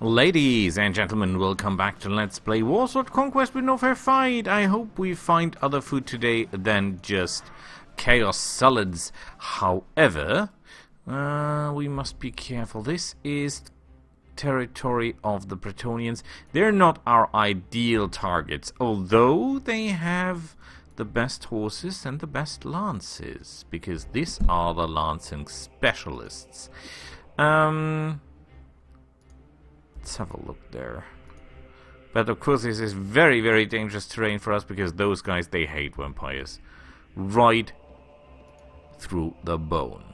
Ladies and gentlemen, welcome back to Let's Play Warsword Conquest with no fair fight. I hope we find other food today than just chaos salads. However, we must be careful. This is territory of the Bretonians. They're not our ideal targets, although they have the best horses and the best lances, because these are the lancing specialists. Let's have a look there. But of course this is very, very dangerous terrain for us, because those guys, they hate vampires. Right through the bone.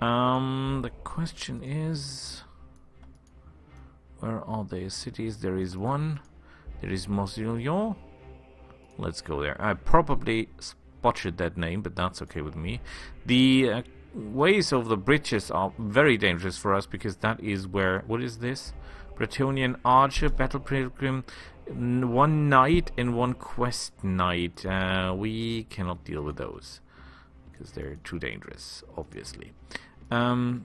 The question is, where are their cities? There is one. There is Montillon. Let's go there. I probably butchered that name, but that's okay with me. The ways of the bridges are very dangerous for us, because that is where... What is this? Bretonian archer, battle pilgrim, one knight and one quest knight. We cannot deal with those, because they're too dangerous, obviously. Try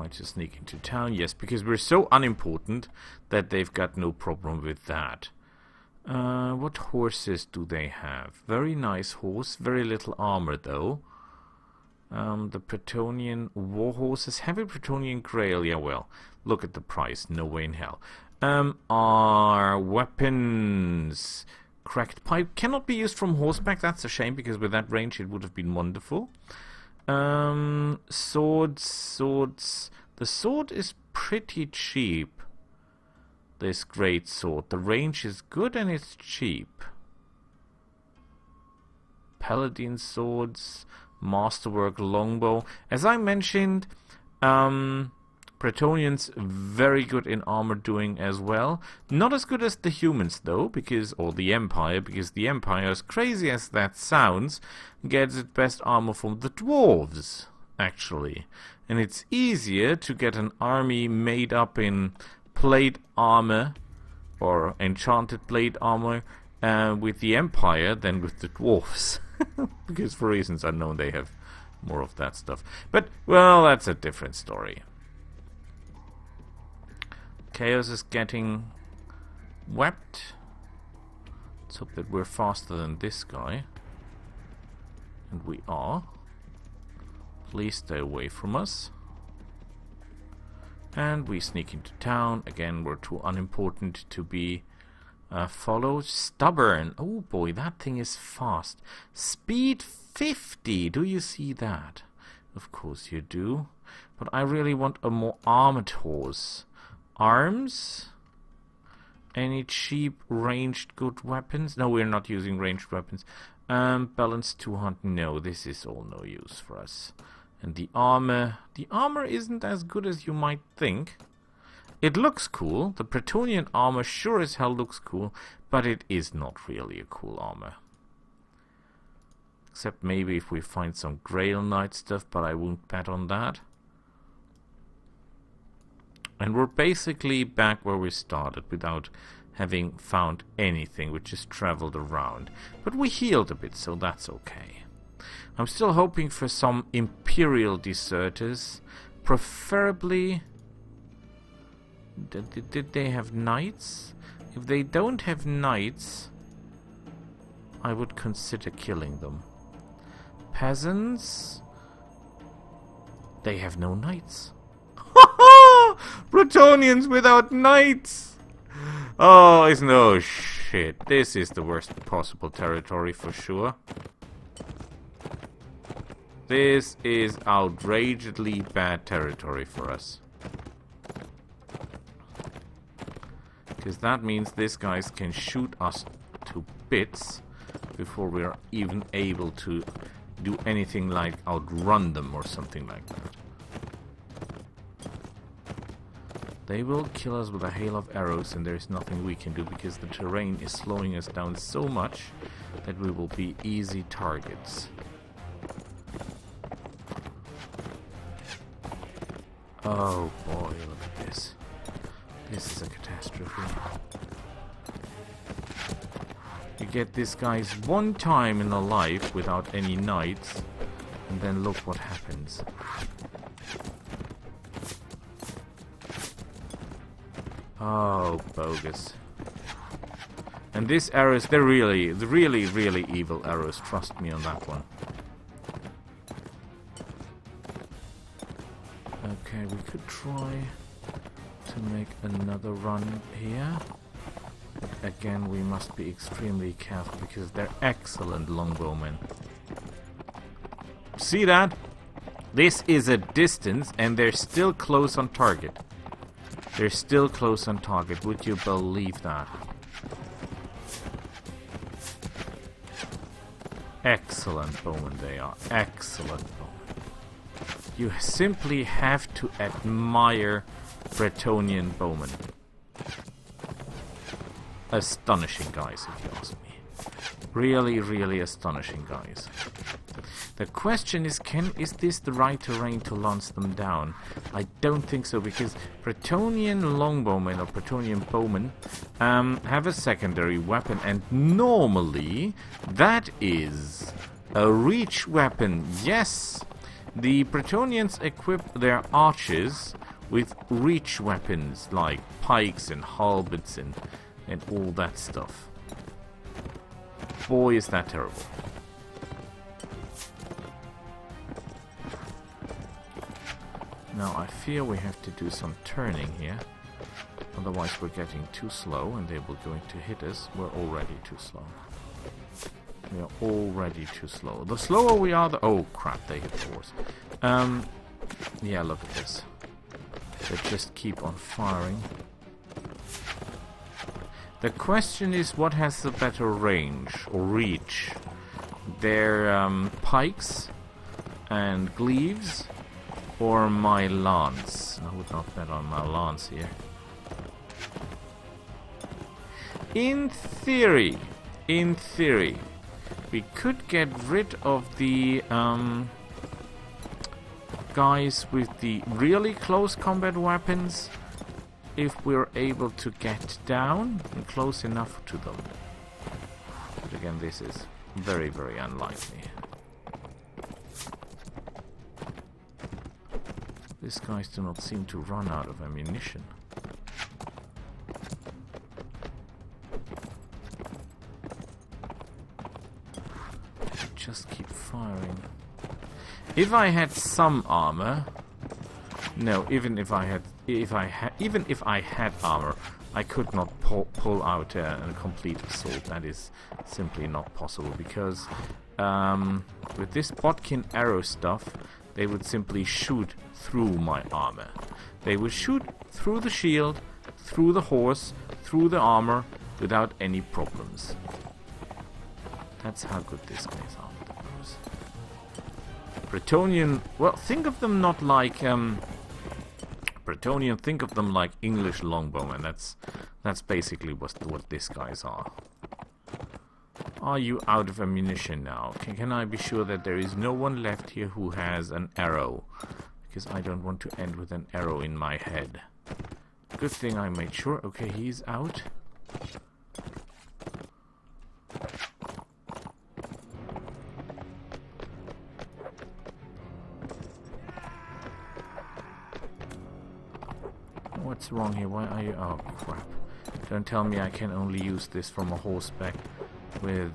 to sneak into town, yes, because we're so unimportant that they've got no problem with that. What horses do they have? Very nice horse, very little armor though. The Bretonian war horses, heavy Bretonian grail, yeah, well, look at the price, no way in hell. Our weapons, cracked pipe, cannot be used from horseback, that's a shame, because with that range it would have been wonderful. Swords, the sword is pretty cheap. This great sword. The range is good and it's cheap. Paladin swords, masterwork longbow. As I mentioned, Bretonians very good in armor doing as well. Not as good as the humans though, because the Empire, as crazy as that sounds, gets its best armor from the dwarves, actually. And it's easier to get an army made up in plate armor or enchanted plate armor with the Empire than with the dwarves. Because for reasons unknown they have more of that stuff. But, well, that's a different story. Chaos is getting wept. Let's hope that we're faster than this guy. And we are. Please stay away from us. And we sneak into town. Again, we're too unimportant to be followed. Stubborn. Oh boy, that thing is fast. Speed 50. Do you see that? Of course you do. But I really want a more armored horse. Arms? Any cheap ranged good weapons? No, we're not using ranged weapons. Balance 200. No, this is all no use for us. And the armor isn't as good as you might think. It looks cool. The Bretonian armor sure as hell looks cool, but it is not really a cool armor. Except maybe if we find some Grail Knight stuff, but I won't bet on that. And we're basically back where we started without having found anything. We just traveled around. But we healed a bit, so that's okay. I'm still hoping for some Imperial deserters. Preferably... Did they have knights? If they don't have knights, I would consider killing them. Peasants? They have no knights. Bretonians without knights! Oh, it's no shit. This is the worst possible territory for sure. This is outrageously bad territory for us. Because that means these guys can shoot us to bits before we're even able to do anything like outrun them or something like that. They will kill us with a hail of arrows, and there's nothing we can do because the terrain is slowing us down so much that we will be easy targets. Oh boy, look at this. This is a catastrophe. You get these guys one time in a life without any knights, and then look what happens. Oh, bogus. And these arrows, they're really, really evil arrows. Trust me on that one. Okay, we could try to make another run here. Again, we must be extremely careful because they're excellent longbowmen. See that? This is a distance and they're still close on target. They're still close on target. Would you believe that? Excellent bowmen they are. Excellent bowmen. You simply have to admire Bretonian bowmen. Astonishing guys, if you ask me. Really, really astonishing guys. The question is, is this the right terrain to launch them down? I don't think so, because Bretonian longbowmen or Bretonian bowmen have a secondary weapon, and normally that is a reach weapon. Yes, the Bretonians equip their archers with reach weapons like pikes and halberds and all that stuff. Boy, is that terrible. Now I fear we have to do some turning here. Otherwise we're getting too slow and they will going to hit us. We're already too slow. We are already too slow. The slower we are, the... Oh crap, they hit the horse. Yeah, look at this. They just keep on firing. The question is, what has the better range or reach? Their pikes and glaives, or my lance? I would not bet on my lance here. In theory, we could get rid of the guys with the really close combat weapons if we're able to get down and close enough to them. But again, this is very, very unlikely. These guys do not seem to run out of ammunition. Just keep firing. If I had some armor, no, even if I had armor, I could not pull out a complete assault. That is simply not possible, because with this Bodkin arrow stuff, they would simply shoot through my armor. They would shoot through the shield, through the horse, through the armor, without any problems. That's how good these guys are with the bows. Bretonian, well, think of them not like Bretonian, think of them like English longbowmen. That's basically what these guys are. Are you out of ammunition now? Can I be sure that there is no one left here who has an arrow? Because I don't want to end with an arrow in my head. Good thing I made sure. Okay, he's out. What's wrong here? Why are you... Oh, crap. Don't tell me I can only use this from a horseback with,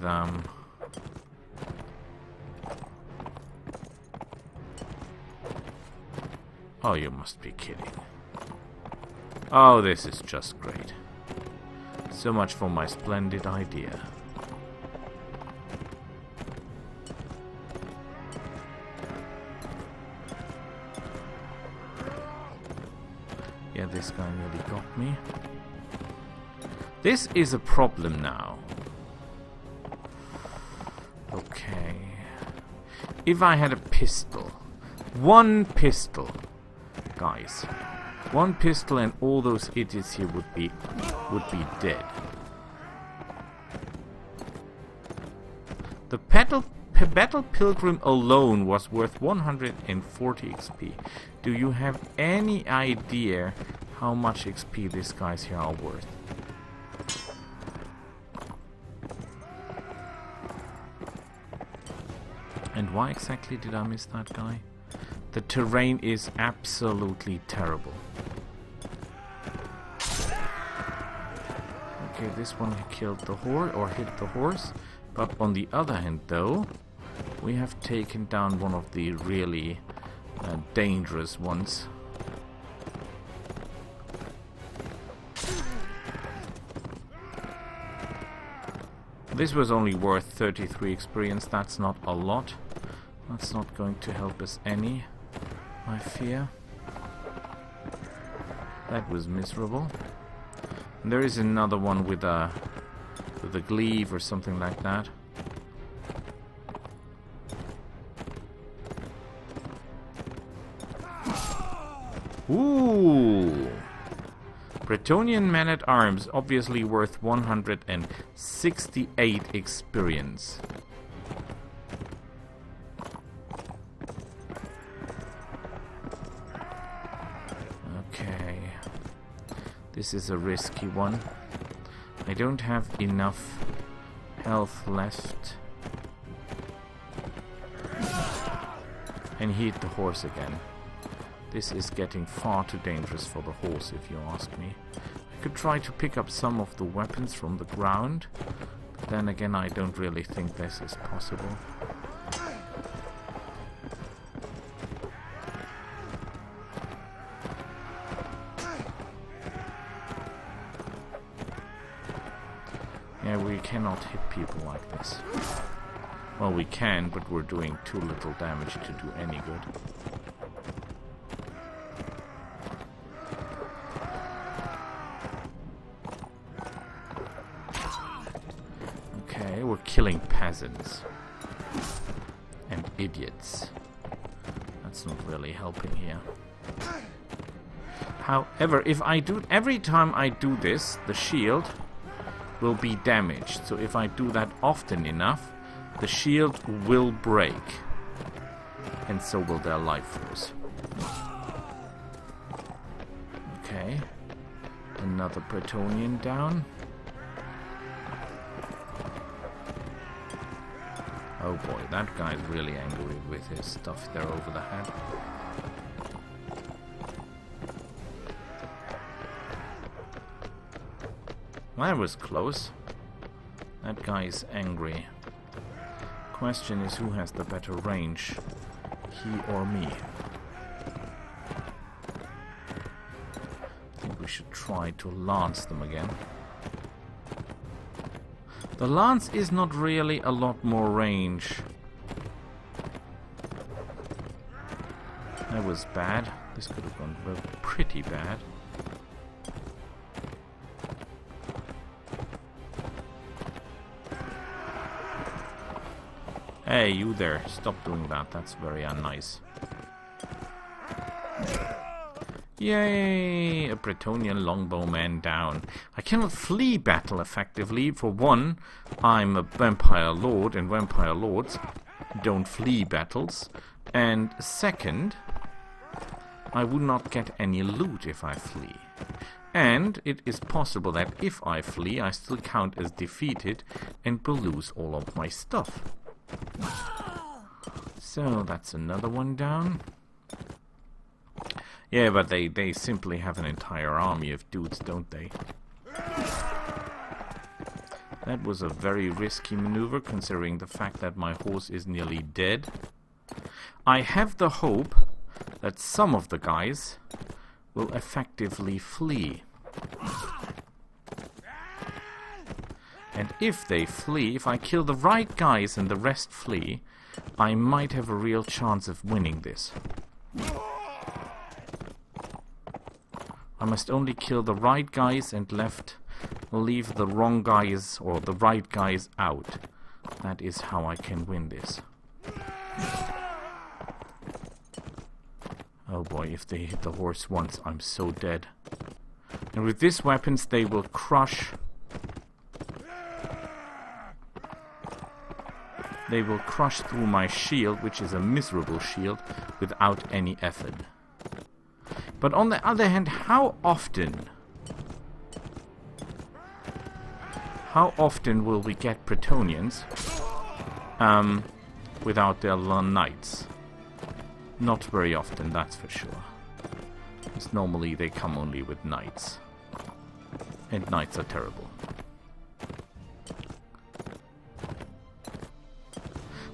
Oh, you must be kidding. Oh, this is just great. So much for my splendid idea. Yeah, this guy nearly got me. This is a problem now. Okay. If I had a pistol. One pistol. Guys. One pistol and all those idiots here would be dead. The Battle Pilgrim alone was worth 140 XP. Do you have any idea how much XP these guys here are worth? And why exactly did I miss that guy? The terrain is absolutely terrible. Okay, this one killed the horse, or hit the horse. But on the other hand, though, we have taken down one of the really dangerous ones. This was only worth 33 experience. That's not a lot. That's not going to help us any, I fear. That was miserable. And there is another one with a glaive or something like that. Ooh! Bretonian man-at-arms, obviously worth 168 experience. Okay. This is a risky one. I don't have enough health left. And he hit the horse again. This is getting far too dangerous for the horse, if you ask me. I could try to pick up some of the weapons from the ground, but then again I don't really think this is possible. Yeah, we cannot hit people like this. Well, we can, but we're doing too little damage to do any good. We're killing peasants and idiots. That's not really helping here. However, if I do, every time I do this, the shield will be damaged. So if I do that often enough, the shield will break, and so will their life force. Okay, another Bretonian down. Oh boy, that guy's really angry with his stuff there over the head. That was close. That guy's angry. Question is, who has the better range? He or me? I think we should try to lance them again. The lance is not really a lot more range. That was bad. This could have gone pretty bad. Hey, you there. Stop doing that. That's very unnice. Yay! A Bretonian longbowman down. I cannot flee battle effectively. For one, I'm a vampire lord, and vampire lords don't flee battles. And second, I would not get any loot if I flee. And it is possible that if I flee, I still count as defeated and will lose all of my stuff. So that's another one down. Yeah, but they simply have an entire army of dudes, don't they? That was a very risky maneuver, considering the fact that my horse is nearly dead. I have the hope that some of the guys will effectively flee. And if they flee, if I kill the right guys and the rest flee, I might have a real chance of winning this. I must only kill the right guys and leave the wrong guys or the right guys out. That is how I can win this. Oh boy, if they hit the horse once, I'm so dead. And with these weapons, they will crush... They will crush through my shield, which is a miserable shield, without any effort. But on the other hand, how often will we get Bretonians without their knights? Not very often, that's for sure. Because normally they come only with knights. And knights are terrible.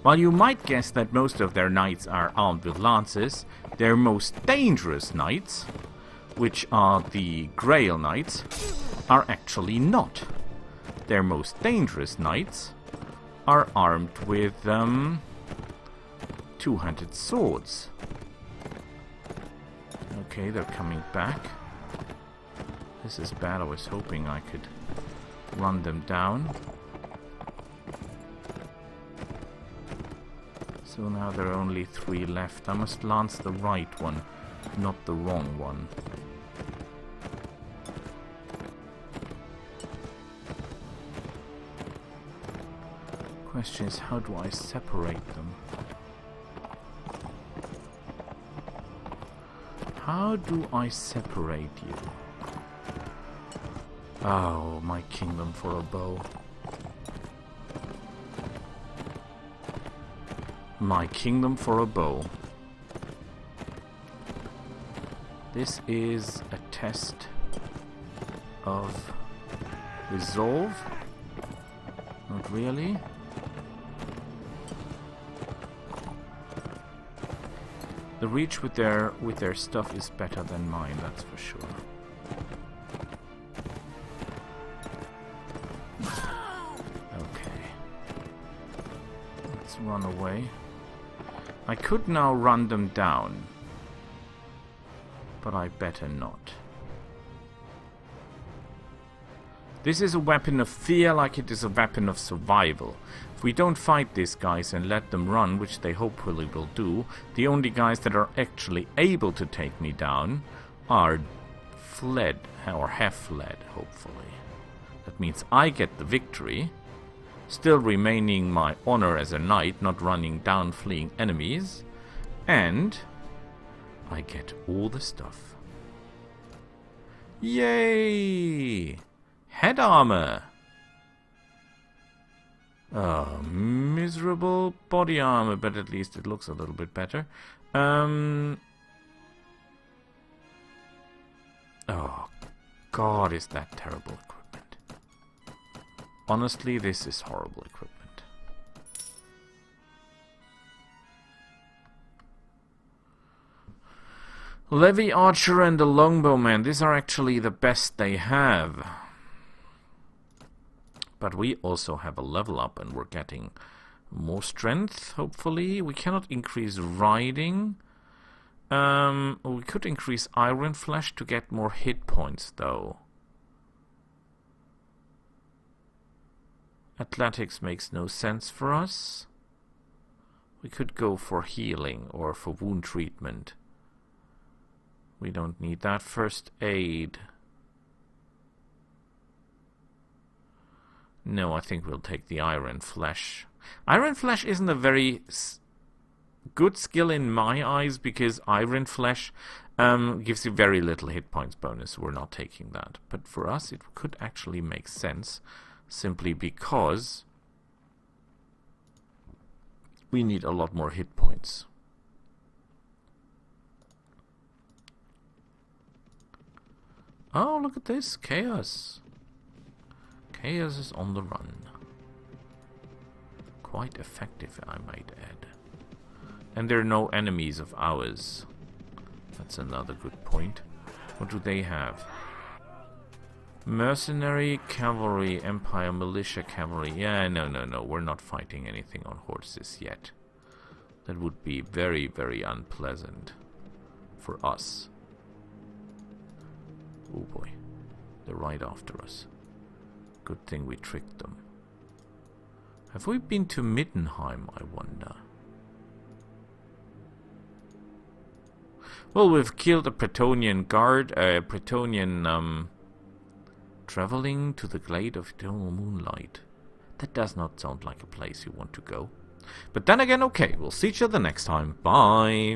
While you might guess that most of their knights are armed with lances, their most dangerous knights, which are the Grail Knights, are actually not. Their most dangerous knights are armed with two-handed swords. Okay, they're coming back. This is bad. I was hoping I could run them down. So now there are only 3 left. I must lance the right one, not the wrong one. Question is, how do I separate them? How do I separate you? Oh, my kingdom for a bow. My kingdom for a bow. This is a test of resolve. Not really. The reach with their stuff is better than mine, that's for sure. Okay. Let's run away. I could now run them down, but I better not. This is a weapon of fear like it is a weapon of survival. If we don't fight these guys and let them run, which they hopefully will do, the only guys that are actually able to take me down are fled, or have fled, hopefully. That means I get the victory, still remaining my honor as a knight, not running down fleeing enemies, and I get all the stuff. Yay! Head armor! Oh, miserable body armor, but at least it looks a little bit better. Oh, God, is that terrible equipment. Honestly, this is horrible equipment. Levy Archer and the Longbowman, these are actually the best they have. But we also have a level up and we're getting more strength, hopefully. We cannot increase riding. We could increase Iron Flesh to get more hit points, though. Athletics makes no sense for us. We could go for healing or for wound treatment. We don't need that. First aid. No, I think we'll take the Iron Flesh. Iron Flesh isn't a very good skill in my eyes because Iron Flesh gives you very little hit points bonus. We're not taking that. But for us, it could actually make sense simply because we need a lot more hit points. Oh, look at this. Chaos. Chaos is on the run. Quite effective, I might add. And there are no enemies of ours. That's another good point. What do they have? Mercenary, cavalry, empire, militia, cavalry. Yeah, no. We're not fighting anything on horses yet. That would be very, very unpleasant for us. Oh boy. They're right after us. Good thing we tricked them. Have we been to Middenheim, I wonder? Well, we've killed a Bretonian guard, traveling to the glade of eternal moonlight. That does not sound like a place you want to go. But then again, okay, we'll see each other next time. Bye!